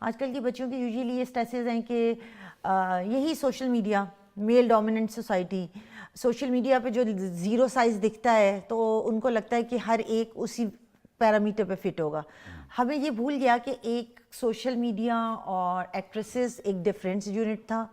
آج کل کی بچیوں کے یوزلی یہ اسٹریسز ہیں کہ یہی social media, male dominant society, social media پہ جو زیرو سائز دکھتا ہے تو ان کو لگتا ہے کہ ہر ایک اسی پیرامیٹر پہ فٹ ہوگا. ہمیں یہ بھول گیا کہ ایک سوشل میڈیا اور ایکٹریسز ایک ڈفرینس یونٹ تھا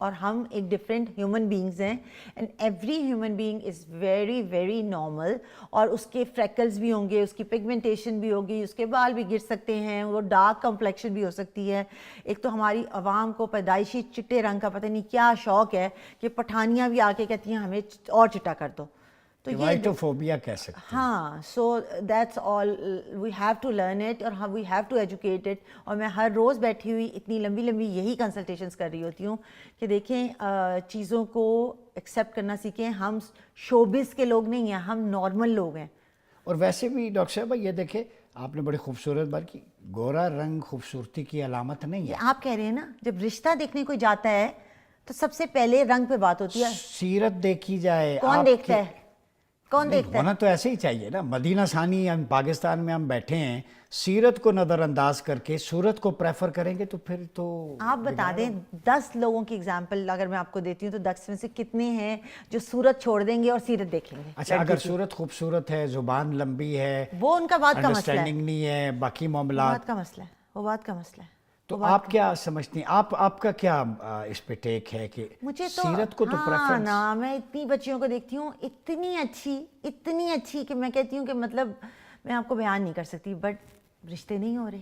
اور ہم ایک ڈفرینٹ ہیومن بینگز ہیں. And every human being is very very normal. اور اس کے فریکلز بھی ہوں گے، اس کی پگمنٹیشن بھی ہوگی، اس کے بال بھی گر سکتے ہیں، وہ ڈارک کمپلیکشن بھی ہو سکتی ہے. ایک تو ہماری عوام کو پیدائشی چٹے رنگ کا پتہ نہیں کیا شوق ہے کہ پٹھانیاں بھی آ کے کہتی ہیں ہمیں اور چٹا کر دو. تو یہ وائٹوفوبیا کہہ سکتے ہیں. ہاں، so that's all, we have to learn it اور we have to educate it. اور میں ہر روز بیٹھی ہوئی اتنی لمبی لمبی یہی کنسلٹیشنز کر رہی ہوتی ہوں کہ دیکھیں چیزوں کو ایکسیپٹ کرنا سیکھیں. ہم شوبز کے لوگ نہیں ہیں، ہم نارمل لوگ ہیں. اور ویسے بھی ڈاکٹر صاحبہ یہ دیکھیں، آپ نے بڑی خوبصورت بات کی، گورا رنگ خوبصورتی کی علامت نہیں ہے. یہ آپ کہہ رہے ہیں نا، جب رشتہ دیکھنے کوئی جاتا ہے تو سب سے پہلے رنگ پہ بات ہوتی ہے. سیرت دیکھی جائے. کون دیکھتا ہے؟ کون دیکھتا ہے؟ ہونا تو ایسے ہی چاہیے نا. مدینہ ثانی ہم پاکستان میں ہم بیٹھے ہیں، سیرت کو نظر انداز کر کے صورت کو پریفر کریں گے تو پھر تو آپ بتا دیں 10 لوگوں کی ایگزامپل اگر میں آپ کو دیتی ہوں تو 10 میں سے کتنے ہیں جو صورت چھوڑ دیں گے اور سیرت دیکھیں گے؟ اچھا، اگر صورت خوبصورت ہے، زبان لمبی ہے، وہ ان کا بات کا مسئلہ ہے، انڈرسٹینڈنگ نہیں ہے، باقی معاملات، بات کا مسئلہ ہے، وہ بات کا مسئلہ ہے. تو آپ کیا سمجھتی ہیں؟ آپ کا کیا اس پہ ٹیک ہے کہ مجھے تو سیرت کو تو ہاں پریفرنس؟ نا، میں اتنی بچیوں کو دیکھتی ہوں اتنی اچھی کہ میں کہتی ہوں کہ مطلب میں آپ کو بیان نہیں کر سکتی، بٹ رشتے نہیں ہو رہے.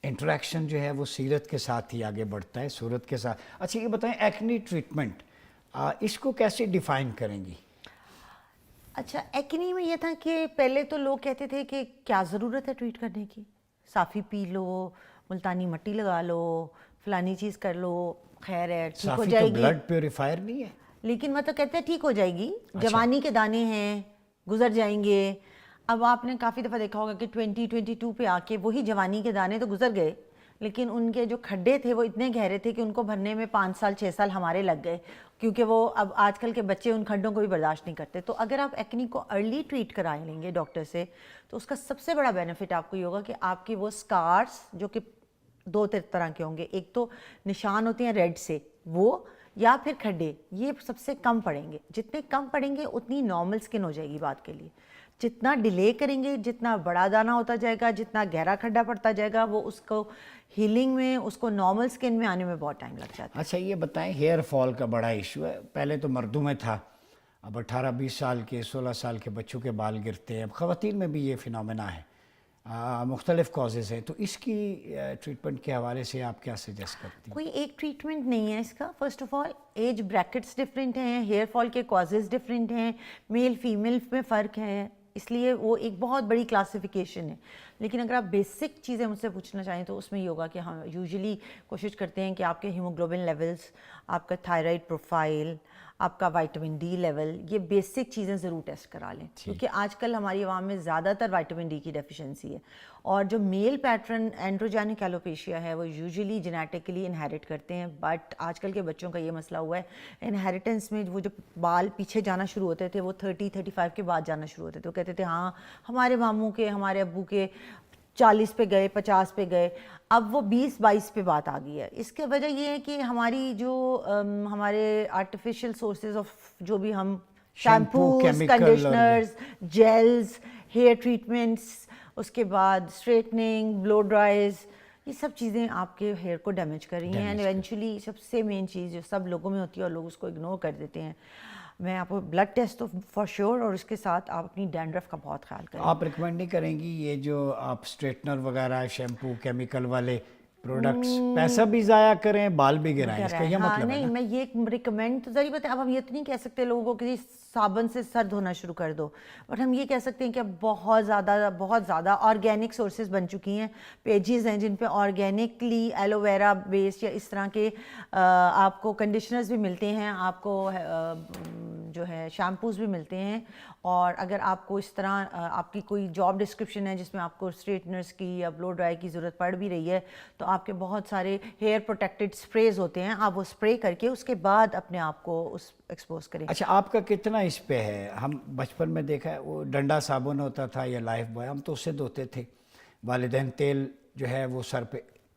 انٹریکشن جو ہے وہ سیرت کے ساتھ ہی آگے بڑھتا ہے، صورت کے ساتھ. اچھا یہ بتائیں، ایکنی ٹریٹمنٹ اس کو کیسے ڈیفائن کریں گی؟ اچھا، ایکنی میں یہ تھا کہ پہلے تو لوگ کہتے تھے کہ کیا ضرورت ہے ٹریٹ کرنے کی، صافی پی لو، ملتانی مٹی لگا لو، فلانی چیز کر لو، خیر ہے ٹھیک ہو صافی جائے تو گی. بلڈ پیوریفائر نہیں ہے. لیکن مطلب کہتے ہیں ٹھیک ہو جائے گی، جوانی کے دانے ہیں گزر جائیں گے. اب آپ نے کافی دفعہ دیکھا ہوگا کہ 2022 پہ آ کے وہی جوانی کے دانے تو گزر گئے، لیکن ان کے جو کھڈے تھے وہ اتنے گہرے تھے کہ ان کو بھرنے میں 5 سال 6 سال ہمارے لگ گئے، کیونکہ وہ اب آج کل کے بچے ان کھڈوں کو بھی برداشت نہیں کرتے. تو اگر آپ ایکنی کو ارلی ٹریٹ کرا لیں گے ڈاکٹر سے تو اس کا سب سے بڑا بینیفٹ آپ کو یہ ہوگا کہ آپ کے وہ سکارز جو کہ 2 طرح کے ہوں گے، ایک تو نشان ہوتے ہیں ریڈ سے وہ، یا پھر کھڈے، یہ سب سے کم پڑیں گے. جتنے کم پڑیں گے اتنی نارمل سکن ہو جائے گی بات کے لیے. جتنا ڈیلے کریں گے، جتنا بڑا دانہ ہوتا جائے گا، جتنا گہرا کھڈا پڑتا جائے گا، وہ اس کو ہیلنگ میں، اس کو نارمل سکن میں آنے میں بہت ٹائم لگ جاتا ہے. اچھا یہ بتائیں، ہیئر فال کا بڑا ایشو ہے، پہلے تو مردوں میں تھا، اب 18-20 سال کے 16 سال کے بچوں کے بال گرتے ہیں. اب خواتین میں بھی یہ فینومینا ہے، مختلف کازز ہیں. تو اس کی ٹریٹمنٹ کے حوالے سے آپ کیا سجیسٹ کرتی ہیں؟ کوئی ایک ٹریٹمنٹ نہیں ہے اس کا. First of all age brackets different ہیں، ہیئر فال کے کازز ڈفرینٹ ہیں، میل فیمیل میں فرق ہے، اس لیے وہ ایک بہت بڑی کلاسیفیکیشن ہے. لیکن اگر آپ بیسک چیزیں مجھ سے پوچھنا چاہیں تو اس میں یہ ہوگا کہ ہم یوزلی کوشش کرتے ہیں کہ آپ کے ہیموگلوبن لیولز، آپ کا تھائرائڈ پروفائل، آپ کا وائٹامن ڈی لیول، یہ بیسک چیزیں ضرور ٹیسٹ کرا لیں، کیونکہ آج کل ہماری عوام میں زیادہ تر وائٹامن ڈی کی ڈیفیشنسی ہے. اور جو میل پیٹرن اینڈروجینک ایلوپیشیا ہے وہ یوزلی جینیٹکلی انہیریٹ کرتے ہیں، بٹ آج کل کے بچوں کا یہ مسئلہ ہوا ہے انہیریٹنس میں، وہ جو بال پیچھے جانا شروع ہوتے تھے وہ 30-35 کے بعد جانا شروع ہوتے تھے. وہ کہتے تھے ہاں ہمارے ماموں کے، ہمارے ابو کے 40 پہ گئے، 50 پہ گئے، اب وہ 20-22 پہ بات آ گئی ہے. اس کی وجہ یہ ہے کہ ہماری جو ہمارے آرٹیفیشل سورسز آف جو بھی ہم shampoos, conditioners, gels, hair treatments, اس کے بعد اسٹریٹننگ، بلو ڈرائز، یہ سب چیزیں آپ کے ہیئر کو ڈیمیج کر رہی ہیں. اینڈ ایونچولی سب سے مین چیز جو سب لوگوں میں ہوتی ہے اور لوگ اس کو اگنور کر دیتے ہیں، میں آپ کو بلڈ ٹیسٹ تو فار شیور، اور اس کے ساتھ آپ اپنی ڈینڈرف کا بہت خیال کریں. آپ ریکمینڈ نہیں کریں گی یہ جو آپ اسٹریٹنر وغیرہ، شیمپو، کیمیکل والے پروڈکٹس، پیسہ بھی ضائع کریں، بال بھی گرائیں، اس کا یہ مطلب ہے؟ نہیں، میں یہ ریکمینڈ تو ضروری بات ہے. اب ہم یہ تو نہیں کہہ سکتے لوگوں کو کہ صابن سے سر دھونا شروع کر دو، بٹ ہم یہ کہہ سکتے ہیں کہ اب بہت زیادہ آرگینک سورسز بن چکی ہیں، پیجز ہیں جن پہ آرگینکلی ایلو ویرا بیسڈ یا اس طرح کے آپ کو کنڈیشنرز بھی ملتے ہیں، آپ کو جو ہے شیمپوز بھی ملتے ہیں. اور اگر آپ کو اس طرح آپ کی کوئی جاب ڈسکرپشن ہے جس میں آپ کو اسٹریٹنرز کی یا بلو ڈرائی کی ضرورت پڑ بھی رہی ہے تو آپ کے بہت سارے ہیئر پروٹیکٹڈ اسپریز ہوتے ہیں، آپ وہ اسپرے کر کے اس کے بعد اپنے آپ کو اس ایکسپوز کریں. اچھا آپ کا کتنا اس پہ ہے؟ ہم بچپن میں دیکھا ہے وہ ڈنڈا صابن ہوتا تھا یا لائف بوائے، ہم تو اس سے دھوتے تھے. والدین تیل جو ہے وہ سر پہ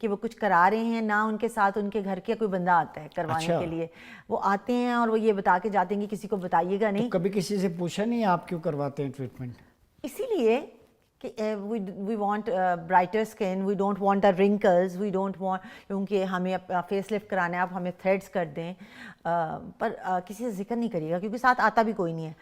کہ وہ کچھ کرا رہے ہیں، نہ ان کے ساتھ ان کے گھر کے کوئی بندہ آتا ہے کروانے کے لیے. وہ آتے ہیں اور وہ یہ بتا کے جاتے ہیں کہ کسی کو بتائیے گا نہیں. کبھی کسی سے پوچھا نہیں آپ کیوں کرواتے ہیں ٹریٹمنٹ؟ اسی لیے کہ we want brighter skin, we don't want the wrinkles, we don't want, کیونکہ ہمیں فیس لفٹ کرانا ہے، آپ ہمیں تھریڈس کر دیں، پر کسی سے ذکر نہیں کریے گا کیونکہ ساتھ آتا بھی کوئی نہیں ہے،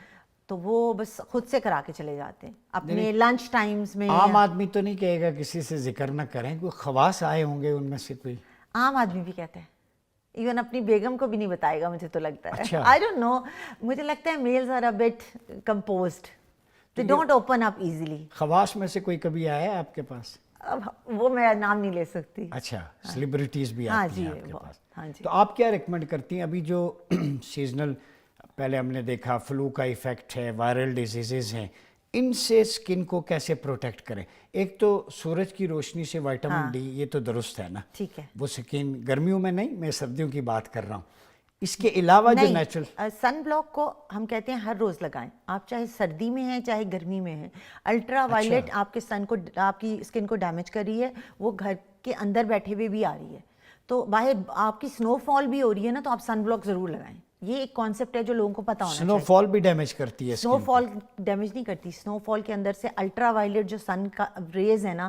تو وہ بس خود سے کرا کے چلے جاتے ہیں اپنے لنچ ٹائمز میں. عام آدمی تو نہیں کہے گا کسی سے ذکر نہ کریں، کوئی خواص آئے ہوں گے ان میں سے کوئی؟ عام آدمی بھی کہتے ہیں، ایون اپنی بیگم کو بھی نہیں بتائے گا، مجھے تو لگتا ہے. اچھا. آئی ڈونٹ نو، مجھے لگتا ہے males are a bit composed, they don't open up easily. خواص میں سے کوئی کبھی آیا ہے آپ کے پاس؟ اب وہ میں نام نہیں لے سکتی. اچھا، سیلیبریٹیز بھی آتی ہیں آپ کے پاس. ہاں جی. تو آپ کیا ریکمینڈ کرتی ہیں ابھی جو سیزنل، پہلے ہم نے دیکھا فلو کا ایفیکٹ ہے، وائرل ڈیزیزز ہیں، ان سے اسکن کو کیسے پروٹیکٹ کریں؟ ایک تو سورج کی روشنی سے وائٹامن ڈی، یہ تو درست ہے نا، ٹھیک ہے، وہ اسکن گرمیوں میں نہیں، میں سردیوں کی بات کر رہا ہوں. اس کے علاوہ جو نیچرل سن بلاک کو ہم کہتے ہیں ہر روز لگائیں، آپ چاہے سردی میں ہیں چاہے گرمی میں ہیں. الٹرا وائلٹ آپ کے سن کو، آپ کی اسکن کو ڈیمیج کر رہی ہے، وہ گھر کے اندر بیٹھے ہوئے بھی آ رہی ہے، تو باہر آپ کی سنو فال بھی ہو رہی ہے نا، تو آپ سن بلاک ضرور لگائیں. یہ ایک کانسیپٹ ہے جو لوگوں کو پتا ہونا چاہیے. سنو فال بھی ڈیمیج کرتی ہے؟ سنو فال ڈیمیج نہیں کرتی، سنو فال کے اندر سے الٹرا وائلٹ جو سن کا ریز ہے نا،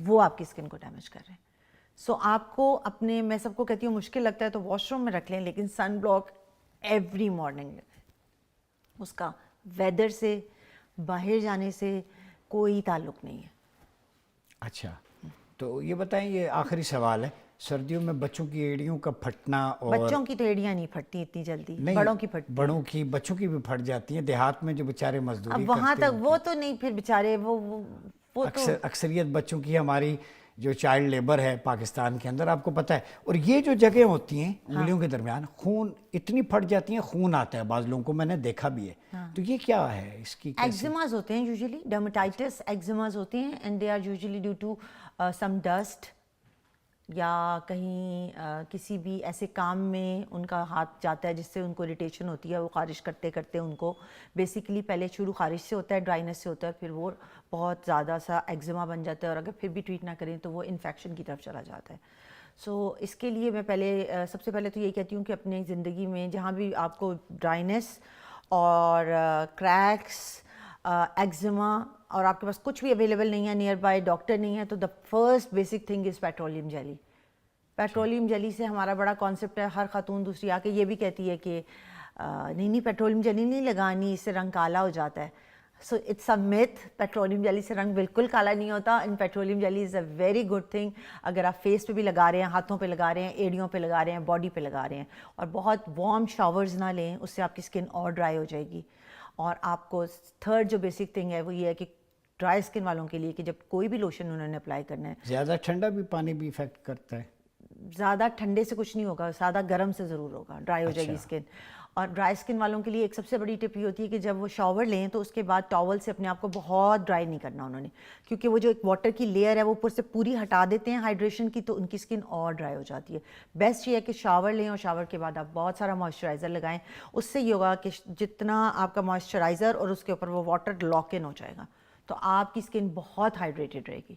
وہ آپ کی اسکن کو ڈیمیج کر رہے ہیں. سو آپ کو اپنے، میں سب کو کہتی ہوں مشکل لگتا ہے تو واش روم میں رکھ لیں، لیکن سن بلاک ایوری مارننگ لگائیں. اس کا ویدر سے، باہر جانے سے کوئی تعلق نہیں ہے. اچھا، تو یہ بتائیں، یہ آخری سوال ہے، سردیوں میں بچوں کی ایڑیوں کا پھٹنا، اور بچوں کی تو ایڑیاں نہیں پھٹتی اتنی جلدی، بڑوں کی پھٹتی، بڑوں کی، بچوں کی بھی پھٹ جاتی ہیں دیہات میں جو بیچارے مزدوری اب وہاں تک وہ تو نہیں، پھر بیچارے وہ اکثریت بچوں کی، ہماری جو چائلڈ لیبر ہے پاکستان کے اندر، آپ کو پتہ ہے. اور یہ جو جگہیں ہوتی ہیں انگلیوں کے درمیان، خون اتنی پھٹ جاتی ہیں، خون آتا ہے بعض لوگوں کو، میں نے دیکھا بھی ہے. تو یہ کیا ہے اس کی؟ ایگزیماز ہوتے ہیں یوزلی، ڈرمیٹائٹس ایگزیماز ہوتے ہیں، and they are usually due to some dust, یا کہیں کسی بھی ایسے کام میں ان کا ہاتھ جاتا ہے جس سے ان کو اریٹیشن ہوتی ہے، وہ خارش کرتے کرتے ان کو بیسیکلی پہلے شروع خارش سے ہوتا ہے، ڈرائنس سے ہوتا ہے، پھر وہ بہت زیادہ سا ایگزیما بن جاتا ہے، اور اگر پھر بھی ٹریٹ نہ کریں تو وہ انفیکشن کی طرف چلا جاتا ہے. سو اس کے لیے میں پہلے، سب سے پہلے تو یہی کہتی ہوں کہ اپنی زندگی میں جہاں بھی آپ کو ڈرائنس اور کریکس، ایگزیما، اور آپ کے پاس کچھ بھی اویلیبل نہیں ہے، نیئر بائی ڈاکٹر نہیں ہے، تو the first basic thing is petroleum jelly. Petroleum jelly سے ہمارا بڑا کانسیپٹ ہے، ہر خاتون دوسری آ کے یہ بھی کہتی ہے کہ نہیں پیٹرولیم جیلی نہیں لگانی، اس سے رنگ کالا ہو جاتا ہے. So it's a myth, petroleum jelly سے رنگ بالکل کالا نہیں ہوتا، and petroleum jelly is a very good thing. اگر آپ فیس پہ بھی لگا رہے ہیں، ہاتھوں پہ لگا رہے ہیں، ایڑیوں پہ لگا رہے ہیں، باڈی پہ لگا رہے ہیں، اور بہت وارم شاورز نہ لیں، اس سے آپ کی اسکن اور ڈرائی ہو جائے گی. اور آپ کو تھرڈ جو بیسک تھنگ ہے وہ یہ ہے کہ ڈرائی اسکن والوں کے لیے کہ جب کوئی بھی لوشن انہوں نے اپلائی کرنا ہے، زیادہ ٹھنڈا بھی پانی بھی افیکٹ کرتا ہے؟ زیادہ ٹھنڈے سے کچھ نہیں ہوگا، زیادہ گرم سے ضرور ہوگا، ڈرائی ہو جائے گی اسکن. اور ڈرائی اسکن والوں کے لیے ایک سب سے بڑی ٹپ یہ ہوتی ہے کہ جب وہ شاور لیں تو اس کے بعد ٹاول سے اپنے آپ کو بہت ڈرائی نہیں کرنا انہوں نے، کیونکہ وہ جو ایک واٹر کی لیئر ہے وہ اوپر سے پوری ہٹا دیتے ہیں ہائیڈریشن کی، تو ان کی اسکن اور ڈرائی ہو جاتی ہے. بیسٹ یہ ہے کہ شاور لیں، اور شاور کے بعد آپ بہت سارا موئسچرائزر لگائیں. اس سے یہ ہوگا کہ جتنا آپ کا موئسچرائزر اور اس کے اوپر وہ واٹر لاک ان ہو جائے گا، تو آپ کی اسکن بہت ہائیڈریٹڈ رہے گی.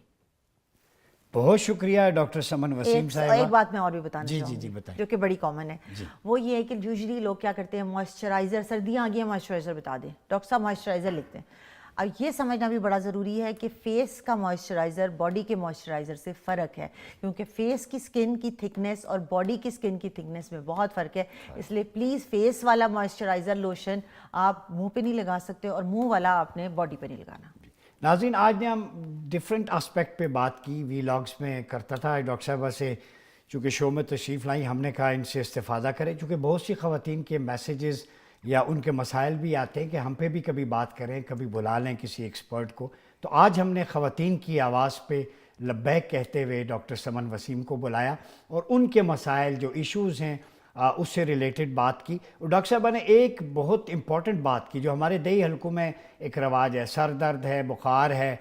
بہت شکریہ ڈاکٹر سمن وسیم صاحبہ. ایک بات میں اور بھی بتانا چاہوں جی گی بتائیں، جو کہ بڑی کامن ہے، وہ یہ ہے کہ یوزلی لوگ کیا کرتے ہیں، موئسچرائزر، سردیاں آ گئی ہیں موئسچرائزر بتا دیں، ڈاکٹر صاحب موئسچرائزر لکھتے ہیں. اب یہ سمجھنا بھی بڑا ضروری ہے کہ فیس کا موئسچرائزر باڈی کے موئسچرائزر سے فرق ہے، کیونکہ فیس کی اسکن کی تھکنیس اور باڈی کی اسکن کی تھکنیس میں بہت فرق ہے. اس لیے پلیز فیس والا موئسچرائزر لوشن آپ منہ پہ نہیں لگا سکتے، اور منہ والا آپ نے باڈی پہ نہیں لگانا. ناظرین، آج نے ہم ڈفرینٹ آسپیکٹ پہ بات کی، وی لاگس میں کرتا تھا. ڈاکٹر صاحبہ سے چونکہ شو میں تشریف لائیں، ہم نے کہا ان سے استفادہ کریں، چونکہ بہت سی خواتین کے میسیجز یا ان کے مسائل بھی آتے ہیں کہ ہم پہ بھی کبھی بات کریں، کبھی بلا لیں کسی ایکسپرٹ کو. تو آج ہم نے خواتین کی آواز پہ لبیک کہتے ہوئے ڈاکٹر سمن وسیم کو بلایا، اور ان کے مسائل جو ایشوز ہیں اس سے ریلیٹڈ بات کی. اور ڈاکٹر صاحبہ نے ایک بہت امپورٹنٹ بات کی جو ہمارے دیہی حلقوں میں ایک رواج ہے، سر درد ہے، بخار ہے،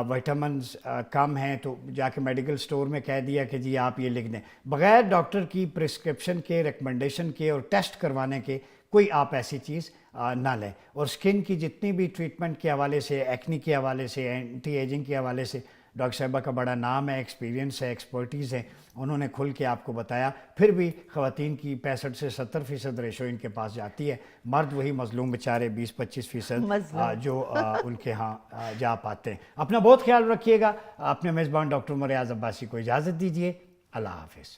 وائٹامنز کم ہیں، تو جا کے میڈیکل سٹور میں کہہ دیا کہ جی آپ یہ لکھ دیں، بغیر ڈاکٹر کی پرسکرپشن کے، ریکمنڈیشن کے اور ٹیسٹ کروانے کے کوئی آپ ایسی چیز نہ لیں. اور سکن کی جتنی بھی ٹریٹمنٹ کے حوالے سے، ایکنی کے حوالے سے، اینٹی ایجنگ کے حوالے سے ڈاکٹر صاحبہ کا بڑا نام ہے، ایکسپیرینس ہے، ایکسپرٹیز ہے، انہوں نے کھل کے آپ کو بتایا. پھر بھی خواتین کی 65 سے 70% ریشو ان کے پاس جاتی ہے، مرد وہی مظلوم بیچارے 20-25% مظلوم. جو ان کے ہاں جا پاتے ہیں. اپنا بہت خیال رکھیے گا. اپنے میزبان ڈاکٹر مریاض عباسی کو اجازت دیجیے. اللہ حافظ.